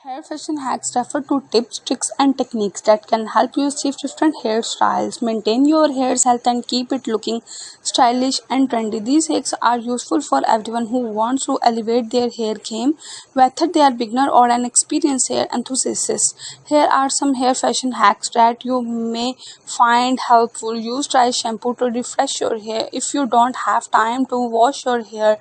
Hair fashion hacks refer to tips, tricks, and techniques that can help you achieve different hairstyles, maintain your hair's health, and keep it looking stylish and trendy. These hacks are useful for everyone who wants to elevate their hair game, whether they are beginner or an experienced hair enthusiast. Here are some hair fashion hacks that you may find helpful. Use dry shampoo to refresh your hair. If you don't have time to wash your hair,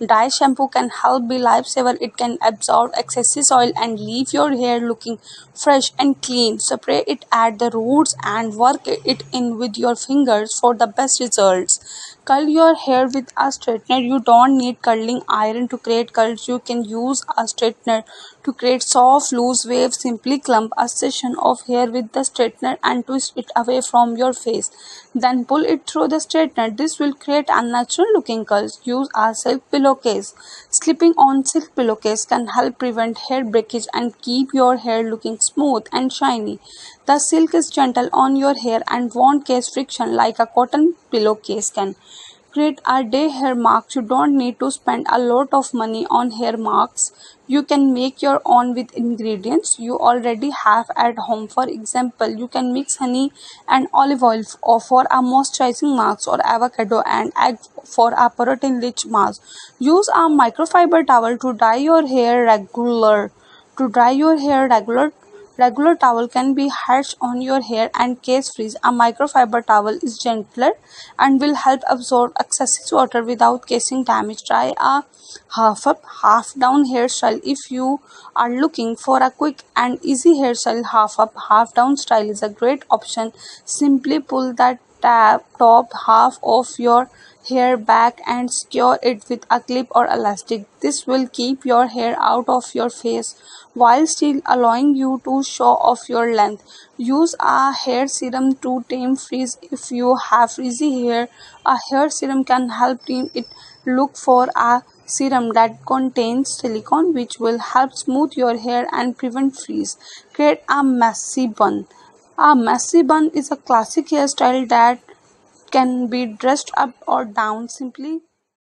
dry shampoo can help be lifesaver. It can absorb excessive oil and leave your hair looking fresh and clean. Spray it at the roots and work it in with your fingers for the best results. Curl your hair with a straightener. You don't need curling iron to create curls. You can use a straightener to create soft, loose waves. Simply clump a section of hair with the straightener and twist it away from your face. Then pull it through the straightener. This will create a natural looking curls. Use a silk pillowcase. Slipping on silk pillowcase can help prevent hair breakage and keep your hair looking smooth and shiny. The silk is gentle on your hair and won't cause friction like a cotton pillowcase can. Create a day hair marks. You don't need to spend a lot of money on hair marks. You can make your own with ingredients you already have at home. For example, you can mix honey and olive oil for a moisturizing mask or avocado and egg for a protein rich mask. Use a microfiber towel to dry your hair regular. To dry your hair regular towel can be harsh on your hair and case freeze. A microfiber towel is gentler and will help absorb excessive water without causing damage. Try a half up, half down hairstyle. If you are looking for a quick and easy hairstyle, half up, half down style is a great option. Simply pull the top half of your hair back and secure it with a clip or elastic. This will keep your hair out of your face while still allowing you to show off your length. Use a hair serum to tame frizz. If you have frizzy hair, a hair serum can help tame it. Look for a serum that contains silicone, which will help smooth your hair and prevent frizz. Create a messy bun. A messy bun is a classic hairstyle that can be dressed up or down. Simply